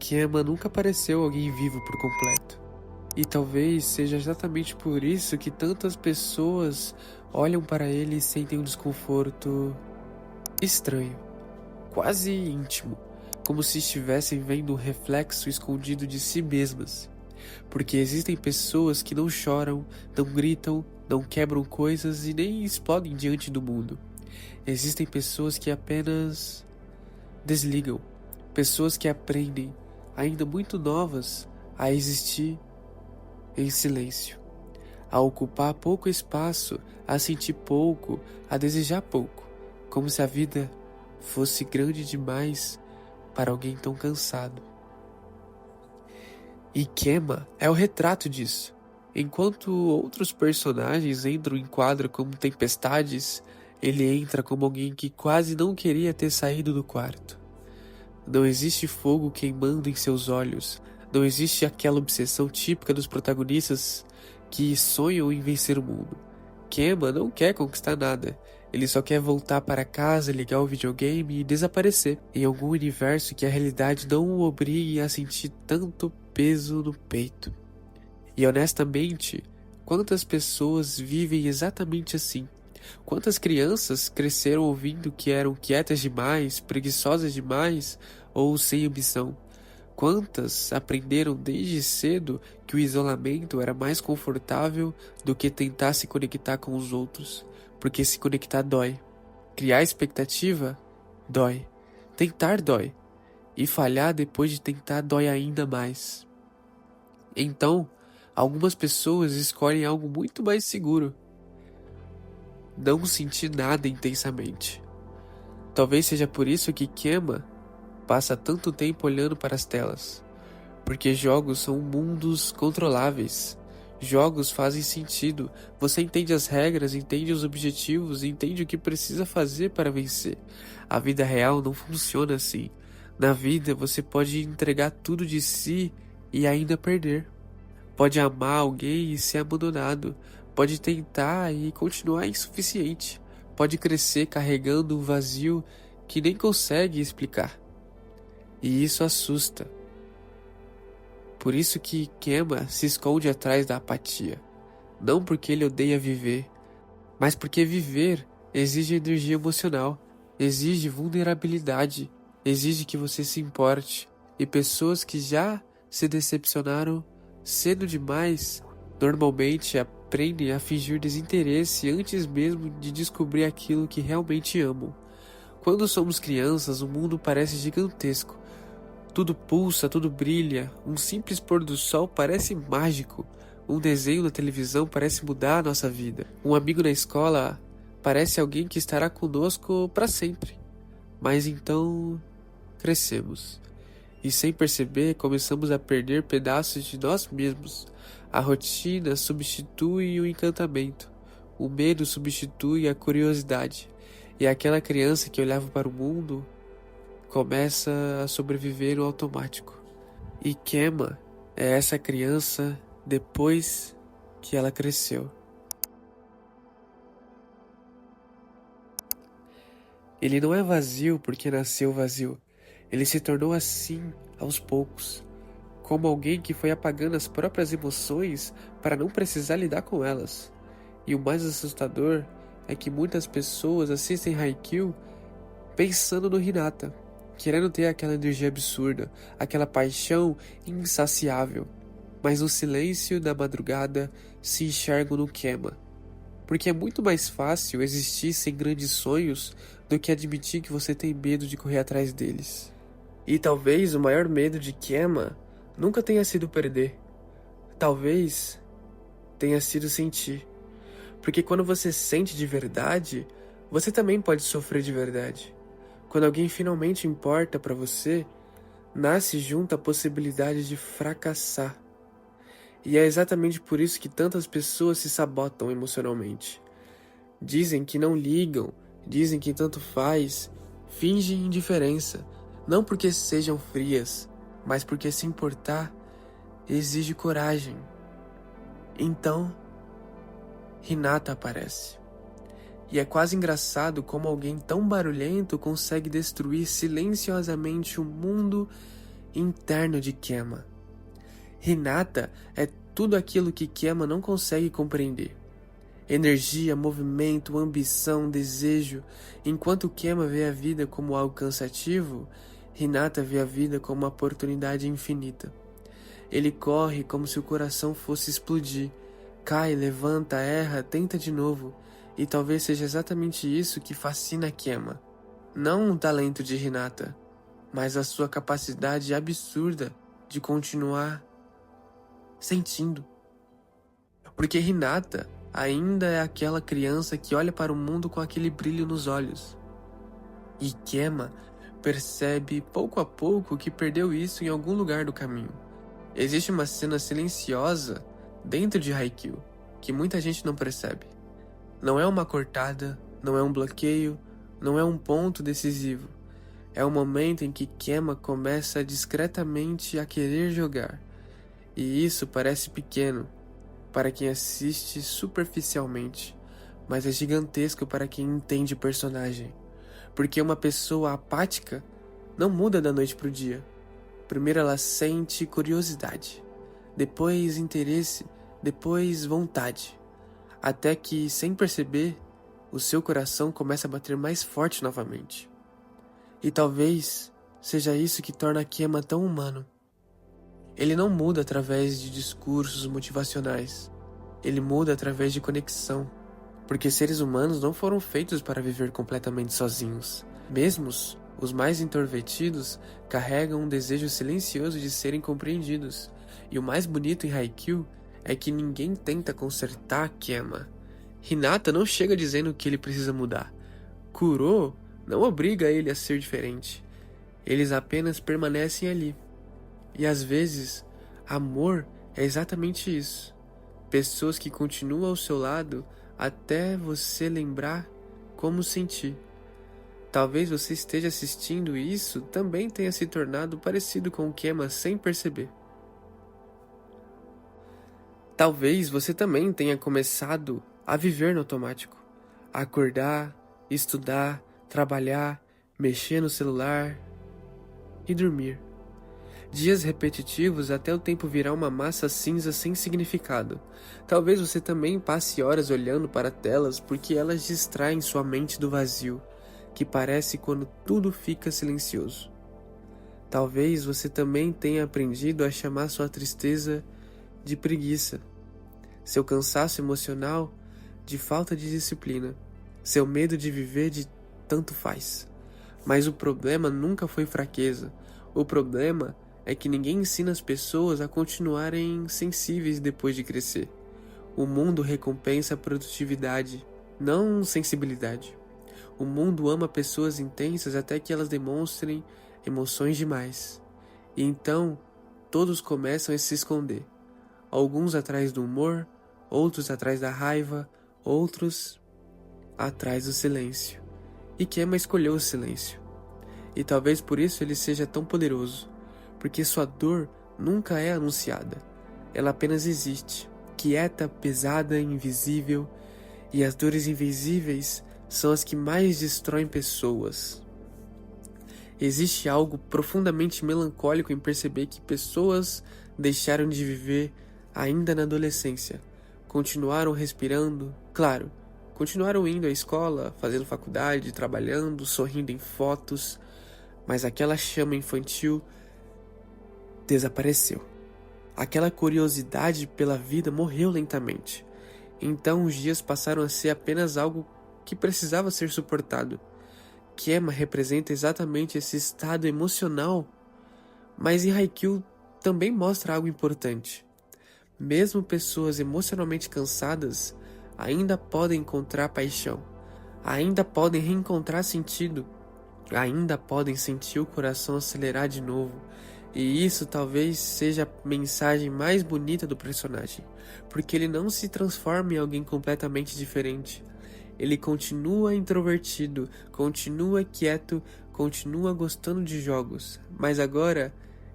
Kema nunca pareceu alguém vivo por completo. E talvez seja exatamente por isso que tantas pessoas olham para ele e sentem um desconforto estranho, quase íntimo, como se estivessem vendo um reflexo escondido de si mesmas. Porque existem pessoas que não choram, não gritam, não quebram coisas e nem explodem diante do mundo. Existem pessoas que apenas desligam, pessoas que aprendem, ainda muito novas, a existir em silêncio, a ocupar pouco espaço, a sentir pouco, a desejar pouco, como se a vida fosse grande demais para alguém tão cansado. E Kema é o retrato disso. Enquanto outros personagens entram em quadro como tempestades, ele entra como alguém que quase não queria ter saído do quarto. Não existe fogo queimando em seus olhos, não existe aquela obsessão típica dos protagonistas que sonham em vencer o mundo. Kema não quer conquistar nada, ele só quer voltar para casa, ligar o videogame e desaparecer em algum universo que a realidade não o obrigue a sentir tanto peso no peito. E honestamente, quantas pessoas vivem exatamente assim? Quantas crianças cresceram ouvindo que eram quietas demais, preguiçosas demais ou sem ambição? Quantas aprenderam desde cedo que o isolamento era mais confortável do que tentar se conectar com os outros? Porque se conectar dói. Criar expectativa dói. Tentar dói. E falhar depois de tentar dói ainda mais. Então, algumas pessoas escolhem algo muito mais seguro. Não sentir nada intensamente. Talvez seja por isso que Kema passa tanto tempo olhando para as telas. Porque jogos são mundos controláveis. Jogos fazem sentido. Você entende as regras, entende os objetivos, entende o que precisa fazer para vencer. A vida real não funciona assim. Na vida você pode entregar tudo de si e ainda perder. Pode amar alguém e ser abandonado. Pode tentar e continuar insuficiente. Pode crescer carregando um vazio que nem consegue explicar. E isso assusta. Por isso que Kema se esconde atrás da apatia. Não porque ele odeia viver, mas porque viver exige energia emocional, exige vulnerabilidade, exige que você se importe. E pessoas que já se decepcionaram cedo demais, normalmente aprendem a fingir desinteresse antes mesmo de descobrir aquilo que realmente amam. Quando somos crianças, o mundo parece gigantesco. Tudo pulsa, tudo brilha, um simples pôr do sol parece mágico, um desenho na televisão parece mudar a nossa vida, um amigo na escola parece alguém que estará conosco para sempre. Mas então, crescemos. E sem perceber, começamos a perder pedaços de nós mesmos. A rotina substitui o encantamento. O medo substitui a curiosidade. E aquela criança que olhava para o mundo começa a sobreviver no automático. E Kema é essa criança depois que ela cresceu. Ele não é vazio porque nasceu vazio. Ele se tornou assim aos poucos, como alguém que foi apagando as próprias emoções para não precisar lidar com elas. E o mais assustador é que muitas pessoas assistem Haikyuu pensando no Hinata, querendo ter aquela energia absurda, aquela paixão insaciável. Mas no silêncio da madrugada se enxergam no Kema. Porque é muito mais fácil existir sem grandes sonhos do que admitir que você tem medo de correr atrás deles. E talvez o maior medo de Kema nunca tenha sido perder. Talvez tenha sido sentir. Porque quando você sente de verdade, você também pode sofrer de verdade. Quando alguém finalmente importa pra você, nasce junto a possibilidade de fracassar. E é exatamente por isso que tantas pessoas se sabotam emocionalmente. Dizem que não ligam, dizem que tanto faz, fingem indiferença. Não porque sejam frias, mas porque se importar exige coragem. Então, Hinata aparece. E é quase engraçado como alguém tão barulhento consegue destruir silenciosamente o mundo interno de Kema. Hinata é tudo aquilo que Kema não consegue compreender. Energia, movimento, ambição, desejo. Enquanto Kema vê a vida como algo cansativo, Hinata vê a vida como uma oportunidade infinita. Ele corre como se o coração fosse explodir. Cai, levanta, erra, tenta de novo. E talvez seja exatamente isso que fascina Kema. Não o talento de Hinata, mas a sua capacidade absurda de continuar sentindo. Porque Hinata ainda é aquela criança que olha para o mundo com aquele brilho nos olhos. E Kema percebe pouco a pouco que perdeu isso em algum lugar do caminho. Existe uma cena silenciosa dentro de Haikyuu que muita gente não percebe. Não é uma cortada, não é um bloqueio, não é um ponto decisivo. É o momento em que Kema começa discretamente a querer jogar. E isso parece pequeno para quem assiste superficialmente, mas é gigantesco para quem entende o personagem. Porque uma pessoa apática não muda da noite para o dia. Primeiro ela sente curiosidade, depois interesse, depois vontade. Até que, sem perceber, o seu coração começa a bater mais forte novamente. E talvez seja isso que torna Kema tão humano. Ele não muda através de discursos motivacionais. Ele muda através de conexão. Porque seres humanos não foram feitos para viver completamente sozinhos. Mesmo os mais introvertidos carregam um desejo silencioso de serem compreendidos. E o mais bonito em Haikyuu é que ninguém tenta consertar Kema. Hinata não chega dizendo que ele precisa mudar. Kuro não obriga ele a ser diferente. Eles apenas permanecem ali. E às vezes, amor é exatamente isso. Pessoas que continuam ao seu lado até você lembrar como sentir. Talvez você esteja assistindo e isso também tenha se tornado parecido com o Kema sem perceber. Talvez você também tenha começado a viver no automático. A acordar, estudar, trabalhar, mexer no celular e dormir. Dias repetitivos até o tempo virar uma massa cinza sem significado. Talvez você também passe horas olhando para telas porque elas distraem sua mente do vazio, que parece quando tudo fica silencioso. Talvez você também tenha aprendido a chamar sua tristeza de preguiça, seu cansaço emocional de falta de disciplina, seu medo de viver de tanto faz. Mas o problema nunca foi fraqueza. O problema é que ninguém ensina as pessoas a continuarem sensíveis depois de crescer. O mundo recompensa a produtividade, não sensibilidade. O mundo ama pessoas intensas até que elas demonstrem emoções demais. E então, todos começam a se esconder. Alguns atrás do humor, outros atrás da raiva, outros atrás do silêncio. E Kema escolheu o silêncio. E talvez por isso ele seja tão poderoso. Porque sua dor nunca é anunciada. Ela apenas existe, quieta, pesada, invisível. E as dores invisíveis são as que mais destroem pessoas. Existe algo profundamente melancólico em perceber que pessoas deixaram de viver ainda na adolescência. Continuaram respirando, claro, continuaram indo à escola, fazendo faculdade, trabalhando, sorrindo em fotos, mas aquela chama infantil desapareceu. Aquela curiosidade pela vida morreu lentamente. Então os dias passaram a ser apenas algo que precisava ser suportado. Kema representa exatamente esse estado emocional, mas em Haikyuu também mostra algo importante. Mesmo pessoas emocionalmente cansadas ainda podem encontrar paixão, ainda podem reencontrar sentido, ainda podem sentir o coração acelerar de novo. E isso talvez seja a mensagem mais bonita do personagem, porque ele não se transforma em alguém completamente diferente. Ele continua introvertido, continua quieto, continua gostando de jogos, mas agora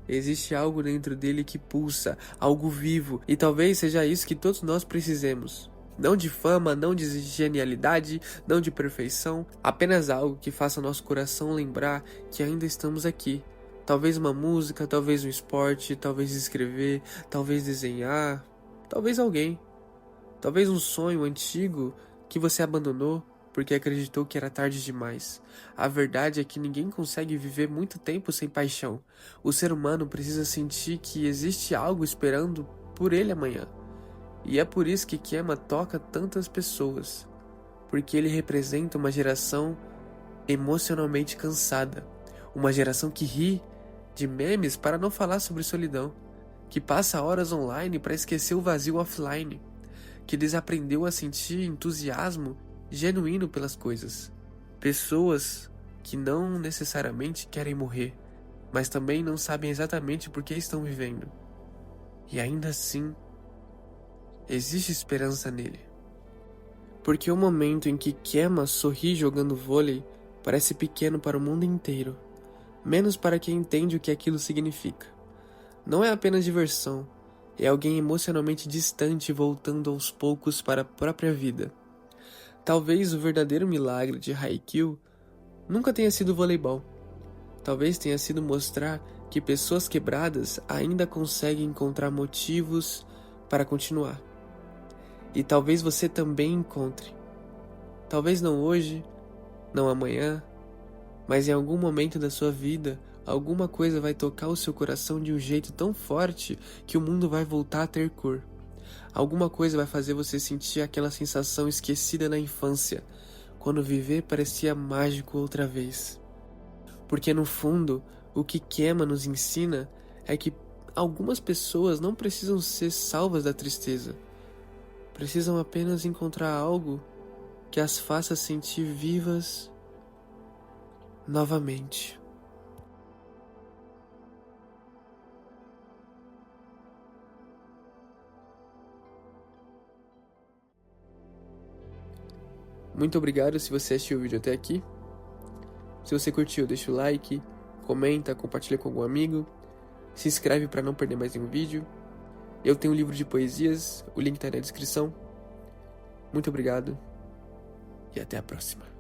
existe algo dentro dele que pulsa, algo vivo, e talvez seja isso que todos nós precisemos. Não de fama, não de genialidade, não de perfeição, apenas algo que faça nosso coração lembrar que ainda estamos aqui, Talvez uma música, talvez um esporte, talvez escrever, talvez desenhar, talvez alguém. Talvez um sonho antigo que você abandonou porque acreditou que era tarde demais. A verdade é que ninguém consegue viver muito tempo sem paixão. O ser humano precisa sentir que existe algo esperando por ele amanhã. E é por isso que Kema toca tantas pessoas. Porque ele representa uma geração emocionalmente cansada. Uma geração que ri de memes para não falar sobre solidão. Que passa horas online para esquecer o vazio offline. Que desaprendeu a sentir entusiasmo genuíno pelas coisas. Pessoas que não necessariamente querem morrer, mas também não sabem exatamente por que estão vivendo. E ainda assim, existe esperança nele. Porque o momento em que Kema sorri jogando vôlei parece pequeno para o mundo inteiro, menos para quem entende o que aquilo significa. Não é apenas diversão, é alguém emocionalmente distante voltando aos poucos para a própria vida. Talvez o verdadeiro milagre de Haikyuu nunca tenha sido o voleibol. Talvez tenha sido mostrar que pessoas quebradas ainda conseguem encontrar motivos para continuar. E talvez você também encontre. Talvez não hoje, não amanhã, mas em algum momento da sua vida, alguma coisa vai tocar o seu coração de um jeito tão forte que o mundo vai voltar a ter cor. Alguma coisa vai fazer você sentir aquela sensação esquecida na infância, quando viver parecia mágico outra vez. Porque no fundo, o que Kema nos ensina é que algumas pessoas não precisam ser salvas da tristeza. Precisam apenas encontrar algo que as faça sentir vivas novamente. Muito obrigado se você assistiu o vídeo até aqui. Se você curtiu, deixa o like, comenta, compartilha com algum amigo, se inscreve para não perder mais nenhum vídeo. Eu tenho um livro de poesias, o link está na descrição. Muito obrigado e até a próxima.